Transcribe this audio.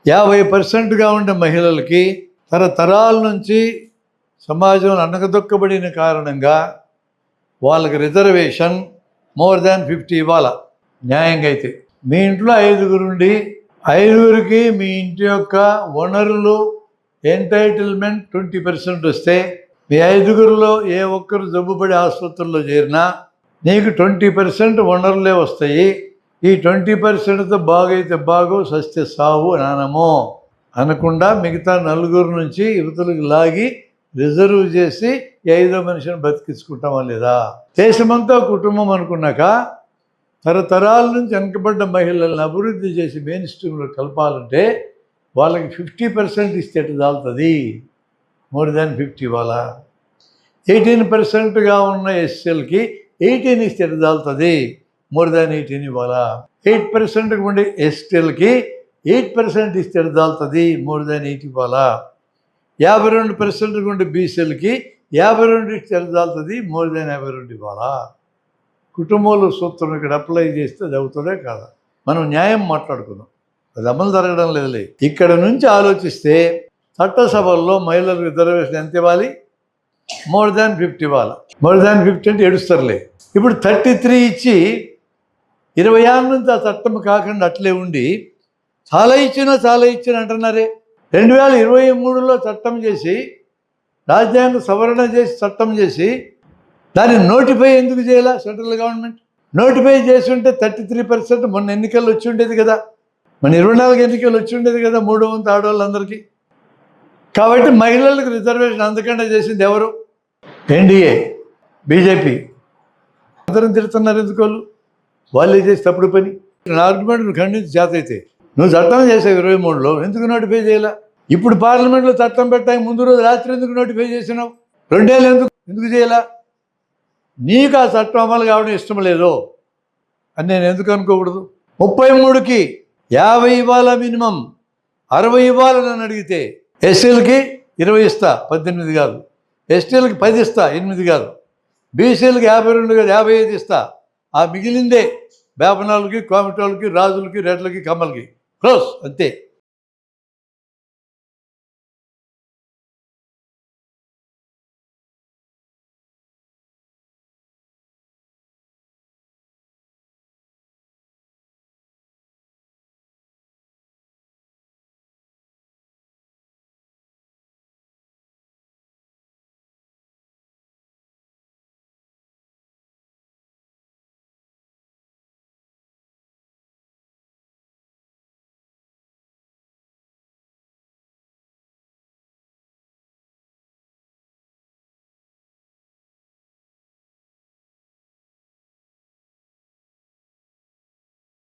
50%గా ఉండే మహిళలకి తరతరాల నుంచి సమాజంలో అణగదొక్కబడిన కారణంగా వాళ్ళకి రిజర్వేషన్ మోర్ దాన్ 50 ఇవ్వాలా న్యాయంగా అయితే. మీ ఇంట్లో 5గురుండి 5గురికి మీ ఇంటి యొక్క వనరులు ఎంటైటిల్మెంట్ 20% వస్తే మీ 5గురిలో ఏ ఒక్కరు జబ్బుపడి ఆసుపత్రుల్లో చేరినా నీకు 20% వనరులే వస్తాయి. ఈ 20%తో బాగైతే బాగో సస్తే సావు నానమో అనకుండా మిగతా 4 నుంచి యువతులకు లాగి రిజర్వ్ చేసి 5వ మనిషిని బతికించుకుంటామా లేదా? దేశమంతా కుటుంబం అనుకున్నాక తరతరాల నుంచి వెనకబడ్డ మహిళలను అభివృద్ధి చేసి మెయిన్ స్ట్రీమ్లో కలపాలంటే వాళ్ళకి 50% ఇస్తే చాలుతుంది. మోర్ దాన్ 50 ఇవ్వాలా. 18%గా ఉన్న ఎస్సీలకి 18 ఇస్తే చాలుతుంది. మోర్ దాన్ 18 ఇవ్వాలా. 8% ఉండే ఎస్టీలకి 8% ఇస్తే చాలుతుంది. మోర్ దాన్ 8 ఇవ్వాలా. 52% ఉండే బీసీలకి 52 ఇస్తే చాలుతుంది. మోర్ దాన్ 52 ఇవ్వాలా. కుటుంబంలో సూత్రం ఇక్కడ అప్లై చేస్తే అది అవుతుందే కాదా? మనం న్యాయం మాట్లాడుకుందాం, అది అమలు జరగడం లేదులే. ఇక్కడ నుంచి ఆలోచిస్తే చట్టసభల్లో మహిళలకు రిజర్వేషన్ ఎంత ఇవ్వాలి? మోర్ దాన్ 50 ఇవ్వాలి. మోర్ దాన్ 50 అంటే ఏడుస్తారులే. ఇప్పుడు 33 ఇచ్చి 20 ఏళ్ళ నుంచి ఆ చట్టం కాకుండా అట్లే ఉండి చాలా ఇచ్చిన అంటున్నారే. 2023లో చట్టం చేసి రాజ్యాంగ సవరణ చేసి చట్టం చేసి దాన్ని నోటిఫై ఎందుకు చేయాల? సెంట్రల్ గవర్నమెంట్ నోటిఫై చేసి ఉంటే 33% మొన్న ఎన్నికలు వచ్చి ఉండేది కదా, మన 24 ఎన్నికలు వచ్చి ఉండేది కదా 3వ వంతు ఆడవాళ్ళందరికీ. కాబట్టి మహిళలకు రిజర్వేషన్ అందుకంటే చేసింది ఎవరు? NDA, BJP. అందరం తిడుతున్నారు ఎందుకు? వాళ్ళే చేసి తప్పుడు పని. నా ఆర్గ్యుమెంట్ నువ్వు ఖండించి చేత అయితే నువ్వు చట్టం చేసావు 23లో, ఎందుకు నోటిఫై చేయాల? ఇప్పుడు పార్లమెంట్లో చట్టం పెట్టాక ముందు రోజు రాత్రి ఎందుకు నోటిఫై చేసినావు? 2 ఏళ్ళు ఎందుకు చేయాలా? నీకు ఆ చట్టం అమలు కావడం ఇష్టం లేదో అని నేను ఎందుకు అనుకోకూడదు? 33కి 50 ఇవ్వాలా, మినిమం 60 ఇవ్వాలని నన్ను అడిగితే ఎస్సీలకి 20 ఇస్తా, 18 కాదు. ఎస్టీలకి 10 ఇస్తా, 8 కాదు. బీసీలకి 52 కాదు, 55 ఇస్తా. ఆ మిగిలిందే బేపనాలకి, కోమటోళ్ళకి, రాజులకి, రెడ్లకి, కమ్మలకి క్లోజ్ అంతే.